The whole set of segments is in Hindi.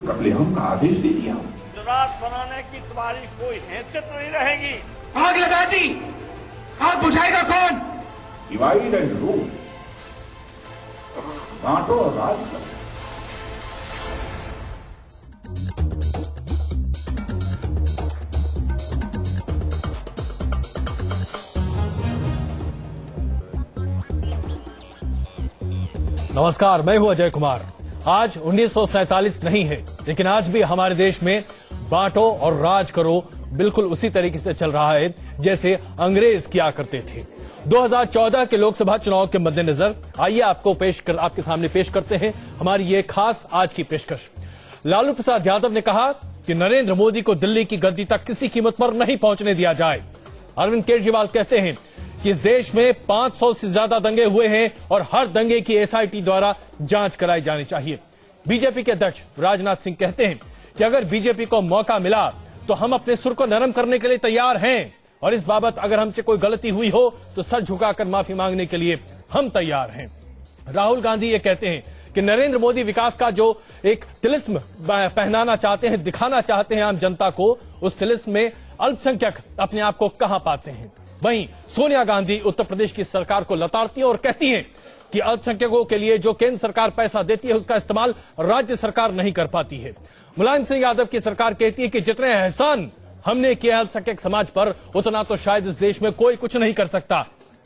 कबले हम का आदेश दे दिया। रात बनाने की तुम्हारी कोई हैसियत नहीं रहेगी। आग लगा दी, आग बुझाएगा कौन? डिवाइड एंड रूल, बांटो और राज करो। नमस्कार, मैं हूं अजय कुमार। आज 1947 नहीं है, लेकिन आज भी हमारे देश में बांटो और राज करो बिल्कुल उसी तरीके से चल रहा है जैसे अंग्रेज किया करते थे। 2014 के लोकसभा चुनाव के मद्देनजर आइए आपके सामने पेश करते हैं हमारी ये खास आज की पेशकश। लालू प्रसाद यादव ने कहा कि नरेंद्र मोदी को दिल्ली की गद्दी तक किसी कीमत पर नहीं पहुंचने दिया जाए। अरविंद केजरीवाल कहते हैं कि इस देश में 500 से ज्यादा दंगे हुए हैं और हर दंगे की एसआईटी द्वारा जांच कराई जानी चाहिए। बीजेपी के अध्यक्ष राजनाथ सिंह कहते हैं कि अगर बीजेपी को मौका मिला तो हम अपने सुर को नरम करने के लिए तैयार हैं और इस बाबत अगर हमसे कोई गलती हुई हो तो सर झुकाकर माफी मांगने के लिए हम तैयार हैं। राहुल गांधी ये कहते हैं कि नरेंद्र मोदी विकास का जो एक तिलिस्म पहनाना चाहते हैं, दिखाना चाहते हैं आम जनता को, उस तिलिस्म में अल्पसंख्यक अपने आप को कहां पाते हैं। वहीं सोनिया गांधी उत्तर प्रदेश की सरकार को लताड़ती हैं और कहती हैं कि अल्पसंख्यकों के लिए जो केंद्र सरकार पैसा देती है उसका इस्तेमाल राज्य सरकार नहीं कर पाती है। मुलायम सिंह यादव की सरकार कहती है कि जितने एहसान हमने किया अल्पसंख्यक समाज पर उतना तो शायद इस देश में कोई कुछ नहीं कर सकता।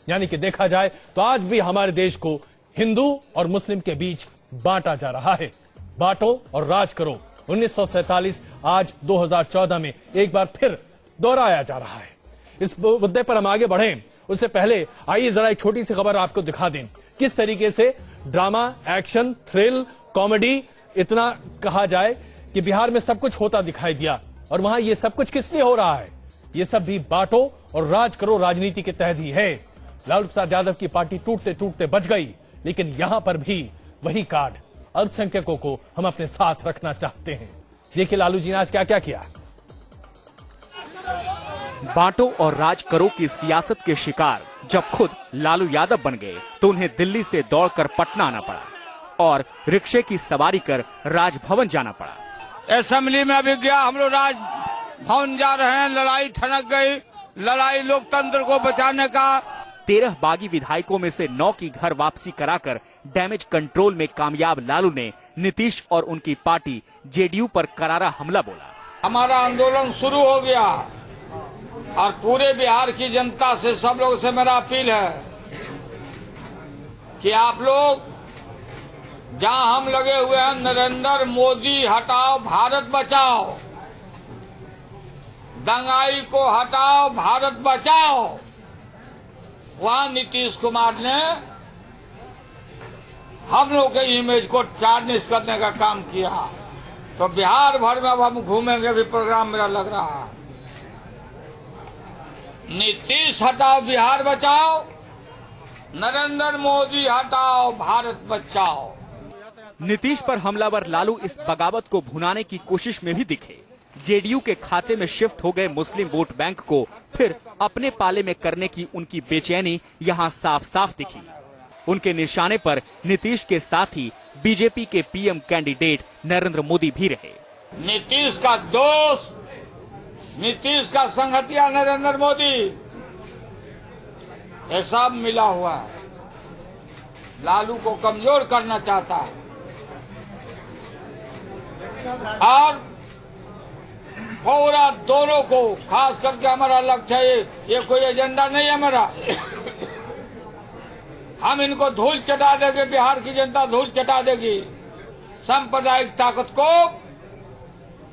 यानी कि देखा जाए तो आज भी हमारे देश को हिंदू और मुस्लिम के बीच बांटा जा रहा है। बांटो और राज करो 1947 आज 2014 में एक बार फिर दोहराया जा रहा है। इस मुद्दे पर हम आगे बढ़ें उससे पहले आइए जरा एक छोटी सी खबर आपको दिखा दें किस तरीके से ड्रामा, एक्शन, थ्रिल, कॉमेडी, इतना कहा जाए कि बिहार में सब कुछ होता दिखाई दिया। और वहां ये सब कुछ किस लिए हो रहा है? ये सब भी बांटो और राज करो राजनीति के तहत ही है। लालू प्रसाद यादव की पार्टी टूटते टूटते बच गई, लेकिन यहां पर भी वही कार्ड, अल्पसंख्यकों को हम अपने साथ रखना चाहते हैं। देखिए लालू जी ने आज क्या क्या किया। बांटो और राज करो की सियासत के शिकार जब खुद लालू यादव बन गए तो उन्हें दिल्ली से दौड़कर पटना आना पड़ा और रिक्शे की सवारी कर राजभवन जाना पड़ा। असेंबली में अभी गया, हम लोग राजभवन जा रहे हैं, लड़ाई ठनक गई, लड़ाई लोकतंत्र को बचाने का। 13 बागी विधायकों में से 9 की घर वापसी कराकर डैमेज कंट्रोल में कामयाब लालू ने नीतीश और उनकी पार्टी जेडीयू पर करारा हमला बोला। हमारा आंदोलन शुरू हो गया और पूरे बिहार की जनता से, सब लोगों से मेरा अपील है कि आप लोग जहां हम लगे हुए हैं, नरेंद्र मोदी हटाओ भारत बचाओ, दंगाई को हटाओ भारत बचाओ, वहां नीतीश कुमार ने हम लोग के इमेज को टार्निश करने का काम किया। तो बिहार भर में अब हम घूमेंगे, भी प्रोग्राम मेरा लग रहा है। नीतीश हटाओ बिहार बचाओ, नरेंद्र मोदी हटाओ भारत बचाओ। नीतीश पर हमलावर लालू इस बगावत को भुनाने की कोशिश में भी दिखे। जेडीयू के खाते में शिफ्ट हो गए मुस्लिम वोट बैंक को फिर अपने पाले में करने की उनकी बेचैनी यहां साफ साफ दिखी। उनके निशाने पर नीतीश के साथ ही बीजेपी के पीएम कैंडिडेट नरेंद्र मोदी भी रहे। नीतीश का दोस्त, नीतीश का संगतिया नरेंद्र मोदी, ये सब मिला हुआ है। लालू को कमजोर करना चाहता है और पूरा दोनों को, खास करके हमारा लक्ष्य है, ये कोई एजेंडा नहीं है हमारा। हम इनको धूल चटा देंगे, बिहार की जनता धूल चटा देगी सांप्रदायिक ताकत को,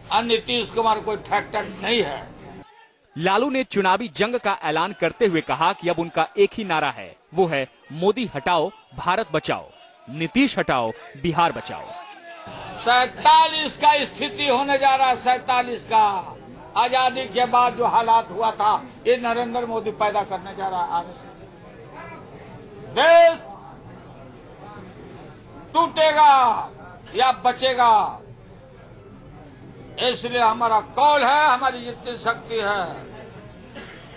और नीतीश कुमार कोई फैक्टर नहीं है। लालू ने चुनावी जंग का ऐलान करते हुए कहा कि अब उनका एक ही नारा है, वो है मोदी हटाओ भारत बचाओ, नीतीश हटाओ बिहार बचाओ। 47 का स्थिति होने जा रहा है। 47 का आजादी के बाद जो हालात हुआ था, ये नरेंद्र मोदी पैदा करने जा रहा है। आगे से देश टूटेगा या बचेगा, इसलिए हमारा कॉल है, हमारी जितनी शक्ति है,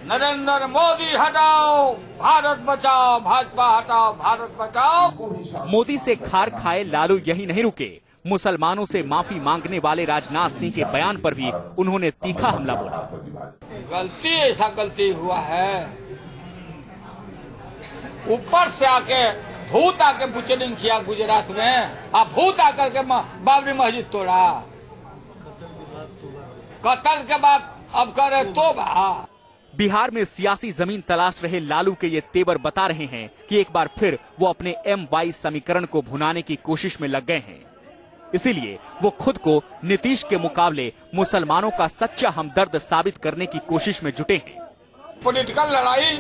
नरेंद्र मोदी हटाओ भारत बचाओ, भाजपा हटाओ भारत बचाओ। मोदी से खार खाए लालू यही नहीं रुके, मुसलमानों से माफी मांगने वाले राजनाथ सिंह के बयान पर भी उन्होंने तीखा हमला बोला। गलती ऐसा गलती हुआ है, ऊपर से आके भूत आके बुचरिंग किया गुजरात में, अब भूत आकर के बाबरी मस्जिद तोड़ा, कत्ल के बाद अब करे तोबा। बिहार में सियासी जमीन तलाश रहे लालू के ये तेवर बता रहे हैं कि एक बार फिर वो अपने MY समीकरण को भुनाने की कोशिश में लग गए हैं। इसीलिए वो खुद को नीतीश के मुकाबले मुसलमानों का सच्चा हमदर्द साबित करने की कोशिश में जुटे हैं। पॉलिटिकल लड़ाई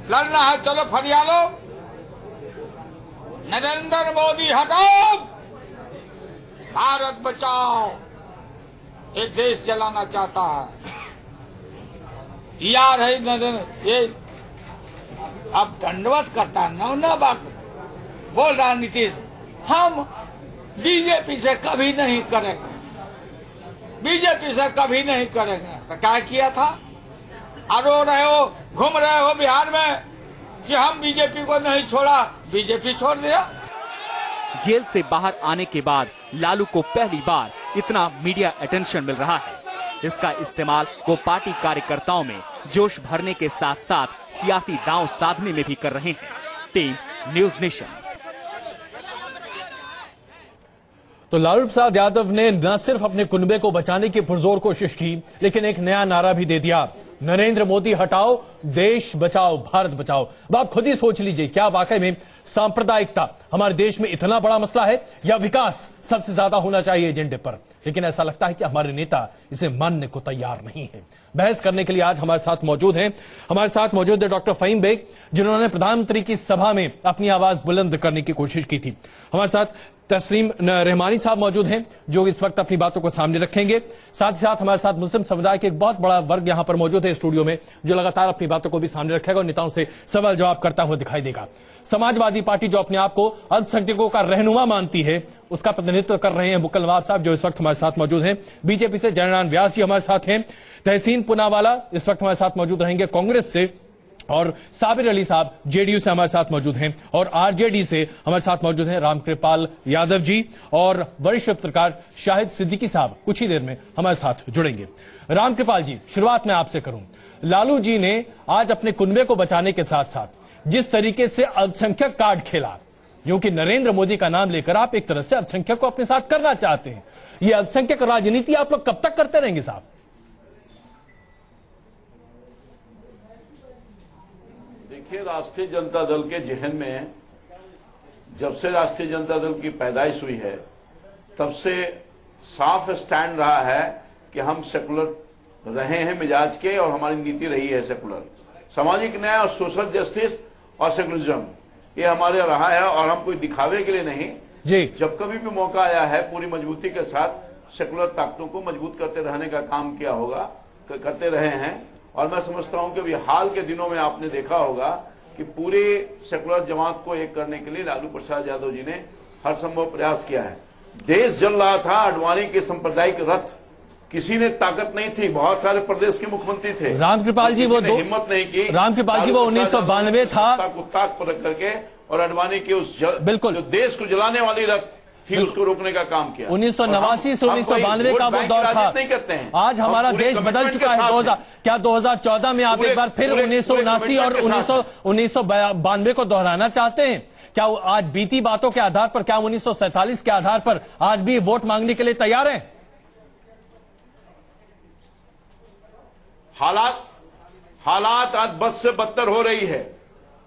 लड़ना है, चलो फरियालो, नरेंद्र मोदी हटाओ, भारत बचाओ, ये देश चलाना चाहता है यार है नरेंद्र। ये अब दंडवत करता है, नौ बात बोल रहा नीतीश, हम बीजेपी से कभी नहीं करेंगे, बीजेपी से कभी नहीं करेंगे। तो क्या किया था? रो रहे हो, घूम रहे हो बिहार में कि हम बीजेपी को नहीं छोड़ा, बीजेपी छोड़ दिया। जेल से बाहर आने के बाद लालू को पहली बार इतना मीडिया अटेंशन मिल रहा है। इसका इस्तेमाल वो पार्टी कार्यकर्ताओं में जोश भरने के साथ साथ सियासी दांव साधने में भी कर रहे हैं। Team news nation. तो लालू प्रसाद यादव ने न सिर्फ अपने कुनबे को बचाने की पुरजोर कोशिश की, लेकिन एक नया नारा भी दे दिया, नरेंद्र मोदी हटाओ, देश बचाओ, भारत बचाओ। अब आप खुद ही सोच लीजिए, क्या वाकई में सांप्रदायिकता हमारे देश में इतना बड़ा मसला है, या विकास सबसे ज्यादा होना चाहिए एजेंडे पर? लेकिन ऐसा लगता है कि हमारे नेता इसे मानने को तैयार नहीं है। बहस करने के लिए आज हमारे साथ मौजूद हैं, हमारे साथ मौजूद है डॉक्टर फहीम बेग, जिन्होंने प्रधानमंत्री की सभा में अपनी आवाज बुलंद करने की कोशिश की थी। हमारे साथ तस्लीम रहमानी साहब मौजूद हैं, जो इस वक्त अपनी बातों को सामने रखेंगे। साथ ही साथ हमारे साथ मुस्लिम समुदाय के एक बहुत बड़ा वर्ग यहां पर मौजूद है स्टूडियो में, जो लगातार अपनी बातों को भी सामने रखेगा और नेताओं से सवाल जवाब करता हुआ दिखाई देगा। समाजवादी पार्टी, जो अपने आप को अल्पसंख्यकों का रहनुमा मानती है, उसका प्रतिनिधित्व कर रहे हैं मुकुल नवाब साहब, जो इस वक्त हमारे साथ मौजूद हैं। बीजेपी से जयनारायण व्यास जी हमारे साथ हैं। तहसीन पूनावाला इस वक्त हमारे साथ मौजूद रहेंगे कांग्रेस से, और साबिर अली साहब जेडीयू से हमारे साथ मौजूद हैं, और आरजेडी से हमारे साथ मौजूद हैं रामकृपाल यादव जी, और वरिष्ठ पत्रकार शाहिद सिद्दीकी साहब कुछ ही देर में हमारे साथ जुड़ेंगे। रामकृपाल जी, शुरुआत में आपसे करूं। लालू जी ने आज अपने कुनबे को बचाने के साथ साथ जिस तरीके से अल्पसंख्यक कार्ड खेला, क्योंकि नरेंद्र मोदी का नाम लेकर आप एक तरह से अल्पसंख्यक को अपने साथ करना चाहते हैं, ये अल्पसंख्यक राजनीति आप लोग कब तक करते रहेंगे साहब? देखिए, राष्ट्रीय जनता दल के जहन में जब से राष्ट्रीय जनता दल की पैदाइश हुई है, तब से साफ स्टैंड रहा है कि हम सेकुलर रहे हैं मिजाज के, और हमारी नीति रही है सेकुलर। सामाजिक न्याय और सोशल जस्टिस और सेकुलरिज्म, ये हमारे रहा है, और हम कोई दिखावे के लिए नहीं जी, जब कभी भी मौका आया है पूरी मजबूती के साथ सेकुलर ताकतों को मजबूत करते रहने का काम किया होगा, करते रहे हैं। और मैं समझता हूं कि अभी हाल के दिनों में आपने देखा होगा कि पूरे सेकुलर जमात को एक करने के लिए लालू प्रसाद यादव जी ने हर संभव प्रयास किया है। देश जल रहा था, अडवाणी के सांप्रदायिक रथ, किसी ने ताकत नहीं थी, बहुत सारे प्रदेश के मुख्यमंत्री थे, रामकृपाल जी वो हिम्मत नहीं की। रामकृपाल जी वो 1992 था, ताक पर रख करके, और अडवाणी के उस बिल्कुल जो देश को जलाने वाली रथ थी, उसको रोकने का काम किया। 1989 से 1992 का वो दौर था। नहीं करते हैं, आज हमारा देश बदल चुका है। क्या 2014 में आप एक बार फिर 1979 और 1992 को दोहराना चाहते हैं? क्या आज बीती बातों के आधार पर, क्या 1947 के आधार पर आज भी वोट मांगने के लिए तैयार हैं? हालात आज बद से बदतर हो रही है।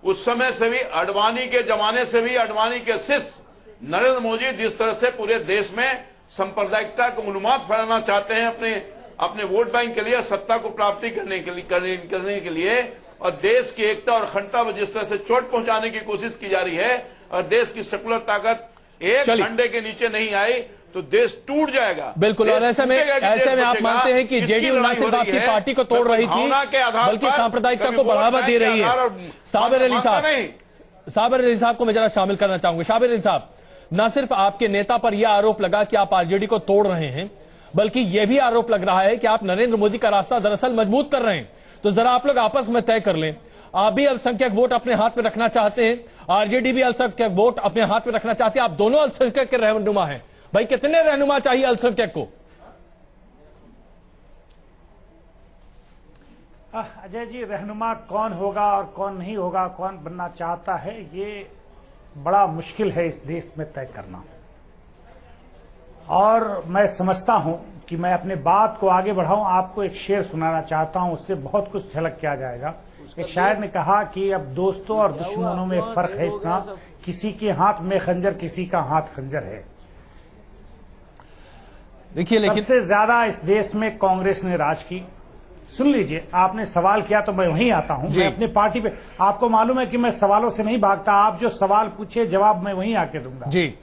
उस समय से भी, अडवाणी के जमाने से भी, अडवाणी के शिष्य नरेंद्र मोदी जिस तरह से पूरे देश में सांप्रदायिकता को उन्माद फैलाना चाहते हैं अपने वोट बैंक के लिए, सत्ता को प्राप्ति करने के लिए, और देश की एकता और अखंडता पर जिस तरह से चोट पहुंचाने की कोशिश की जा रही है, और देश की सेकुलर ताकत एक झंडे के नीचे नहीं आई तो देश टूट जाएगा। बिल्कुल, और ऐसे में आप मानते हैं कि जेडीयू न सिर्फ आपकी पार्टी को तोड़ रही थी, बल्कि सांप्रदायिकता को बढ़ावा दे रही है। साबिर अली साहब को मैं जरा शामिल करना चाहूंगा। साबिर अली साहब, न सिर्फ आपके नेता पर यह आरोप लगा कि आप आरजेडी को तोड़ रहे हैं, बल्कि यह भी आरोप लग रहा है कि आप नरेंद्र मोदी का रास्ता दरअसल मजबूत कर रहे हैं। तो जरा आप लोग आपस में तय कर लें, आप भी अल्पसंख्यक वोट अपने हाथ में रखना चाहते हैं, आरजेडी भी अल्पसंख्यक वोट अपने हाथ में रखना चाहती है, आप दोनों अल्पसंख्यक के रहनुमा हैं। भाई कितने रहनुमा चाहिए अल्पसंख्यक को? अजय जी, रहनुमा कौन होगा और कौन नहीं होगा, कौन बनना चाहता है, ये बड़ा मुश्किल है इस देश में तय करना। और मैं समझता हूं कि मैं अपने बात को आगे बढ़ाऊं, आपको एक शेर सुनाना चाहता हूं, उससे बहुत कुछ झलक के आ जाएगा। एक शायर ने कहा कि अब दोस्तों और दुश्मनों में फर्क है इतना, किसी के हाथ में खंजर, किसी का हाथ खंजर है। देखिए, लेकिन सबसे ज्यादा इस देश में कांग्रेस ने राज की। सुन लीजिए, आपने सवाल किया तो मैं वहीं आता हूं। मैं अपनी पार्टी पे, आपको मालूम है कि मैं सवालों से नहीं भागता, आप जो सवाल पूछे जवाब मैं वहीं आके दूंगा जी।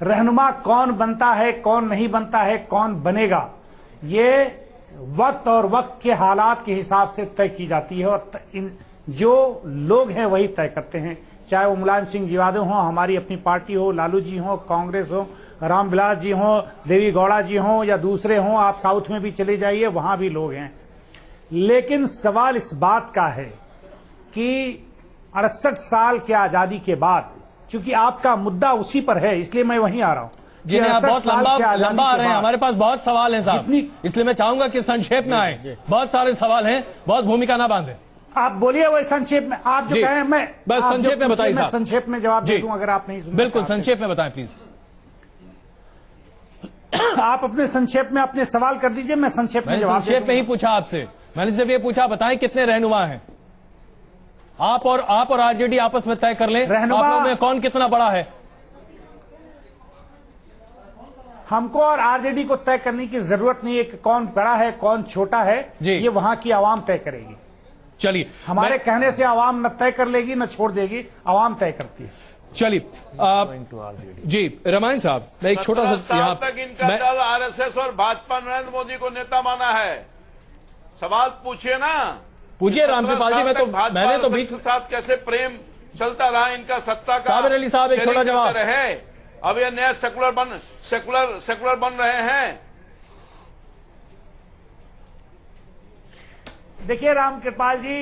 रहनुमा कौन बनता है, कौन नहीं बनता है, कौन बनेगा, ये वक्त और वक्त के हालात के हिसाब से तय की जाती है। और जो लोग हैं वही तय करते हैं, चाहे वो मुलायम सिंह यादव हो, हमारी अपनी पार्टी हो, लालू जी हो, कांग्रेस हो, रामविलास जी हो, देवी गौड़ा जी हो, या दूसरे हो। आप साउथ में भी चले जाइए, वहां भी लोग हैं। लेकिन सवाल इस बात का है कि 68 साल के आजादी के बाद, चूंकि आपका मुद्दा उसी पर है, इसलिए मैं वहीं आ रहा हूं। जी, आप बहुत लंबा आ रहे हैं, हमारे पास बहुत सवाल हैं साहब, इसलिए मैं चाहूंगा कि संक्षेप में आए। बहुत सारे सवाल हैं, बहुत भूमिका ना बांधे। आप बोलिए वही संक्षेप में, आप जो कहें मैं बस संक्षेप में बताइए साहब। संक्षेप में जवाब दे दूं अगर आप नहीं सुन। बिल्कुल संक्षेप में बताएं प्लीज। आप अपने संक्षेप में अपने सवाल कर दीजिए, मैं संक्षेप में जवाब। संक्षेप में ही पूछा आपसे, मैंने सिर्फ ये पूछा बताएं कितने रहनुमा हैं। आप और आरजेडी आपस में तय कर लें, आप लोगों में कौन कितना बड़ा है। हमको और आरजेडी को तय करने की जरूरत नहीं है कि कौन बड़ा है कौन छोटा है, ये वहां की आवाम तय करेगी। चलिए, हमारे कहने से आवाम न तय कर लेगी न छोड़ देगी, आवाम तय करती है। चलिए जी, रामायण साहब, मैं एक छोटा सा यहाँ तक इनका दल आरएसएस और भाजपा नरेंद्र मोदी को नेता माना है। सवाल पूछिए ना, पूछिए रामकृपाल जी। मैंने तो बीच के साथ कैसे प्रेम चलता रहा इनका सत्ता का। साबिर अली साहब, एक छोटा जवाब है। अब ये नए सेकुलर बन रहे हैं। देखिए रामकृपाल जी,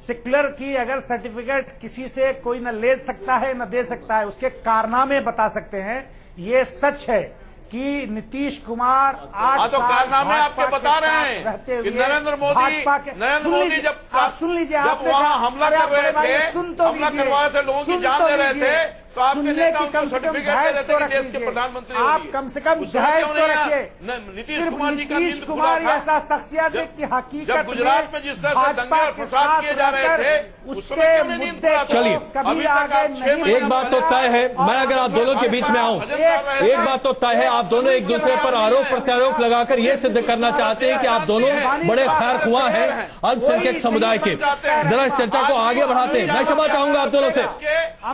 सेक्युलर की अगर सर्टिफिकेट किसी से कोई न ले सकता है न दे सकता है, उसके कारनामे बता सकते हैं। ये सच है कि नीतीश कुमार 8 तो कारनामे आपके बता रहे हैं कि नरेंद्र मोदी जब आप सुन लीजिए, जब वहां हमला कर रहे थे, हमला करवा रहे थे, लोगों की जान ले रहे थे, तो आपके नेता उनको सर्टिफिकेट दे रहे थे कि देश के प्रधानमंत्री। आप कम से कम धैर्य तो रखिए। नीतीश कुमार जी का नीतीश कुमार ऐसा शख्सियत है कि हकीकत जब गुजरात में जिस तरह से दंगे और फसाद किए जा रहे थे, उसके मुद्दे चलिए कभी आगे नहीं। एक बात तो तय है, मैं अगर आप दोनों के बीच में आऊं, एक बात तो तय है, आप दोनों एक दूसरे पर आरोप प्रत्यारोप लगाकर यह सिद्ध करना चाहते हैं कि आप दोनों बड़े खैरख्वाह हैं अल्पसंख्यक समुदाय के। जरा इस चर्चा को आगे बढ़ाते हैं। मैं क्षमा चाहूंगा आप दोनों से,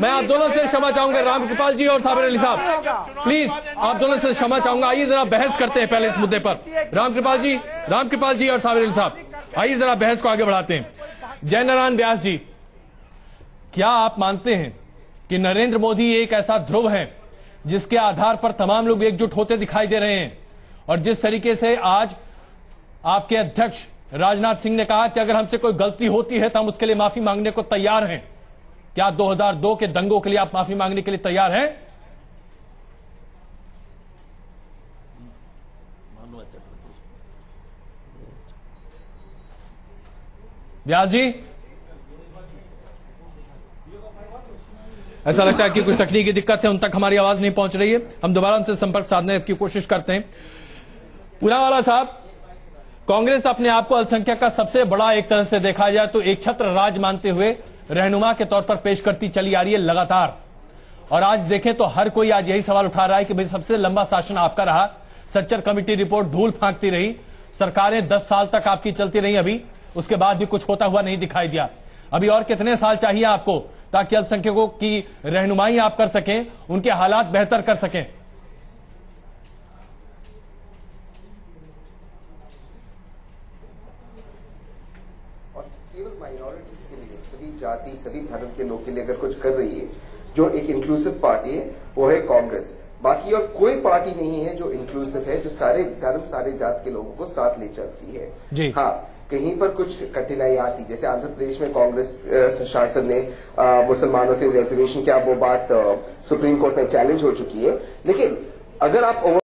मैं आप दोनों से क्षमा चाहूंगा, रामकृपाल जी और साबिर अली साहब, प्लीज आप दोनों से क्षमा चाहूंगा। आइए जरा बहस करते हैं पहले इस मुद्दे पर। रामकृपाल जी और साबिर अली साहब, आइए जरा बहस को आगे बढ़ाते हैं। जयनारायण व्यास जी, क्या आप मानते हैं कि नरेंद्र मोदी एक ऐसा ध्रुव है जिसके आधार पर तमाम लोग एकजुट होते दिखाई दे रहे हैं? और जिस तरीके से आज आपके अध्यक्ष राजनाथ सिंह ने कहा कि अगर हमसे कोई गलती होती है तो हम उसके लिए माफी मांगने को तैयार हैं, क्या 2002 के दंगों के लिए आप माफी मांगने के लिए तैयार हैं? व्यास जी, ऐसा लगता है कि कुछ तकनीकी दिक्कत है, उन तक हमारी आवाज नहीं पहुंच रही है। हम दोबारा उनसे संपर्क साधने की कोशिश करते हैं। पूनावाला साहब, कांग्रेस अपने आप को अल्पसंख्यक का सबसे बड़ा, एक तरह से देखा जाए तो एक छत्र राज मानते हुए रहनुमा के तौर पर पेश करती चली आ रही है लगातार। और आज देखें तो हर कोई आज यही सवाल उठा रहा है कि भाई सबसे लंबा शासन आपका रहा, सच्चर कमेटी रिपोर्ट धूल फांकती रही, सरकारें 10 साल तक आपकी चलती रही, अभी उसके बाद भी कुछ होता हुआ नहीं दिखाई दिया। अभी और कितने साल चाहिए आपको ताकि अल्पसंख्यकों की रहनुमाई आप कर सकें, उनके हालात बेहतर कर सकें? और केवल माइनॉरिटीज के लिए, सभी जाति सभी धर्म के लोग के लिए अगर कुछ कर रही है, जो एक इंक्लूसिव पार्टी है वो है कांग्रेस। बाकी और कोई पार्टी नहीं है जो इंक्लूसिव है, जो सारे धर्म सारे जात के लोगों को साथ ले चलती है जी। हाँ, कहीं पर कुछ कठिनाई आती, जैसे आंध्र प्रदेश में कांग्रेस शासन ने मुसलमानों के रिजर्वेशन की अब वो बात सुप्रीम कोर्ट में चैलेंज हो चुकी है, लेकिन अगर आप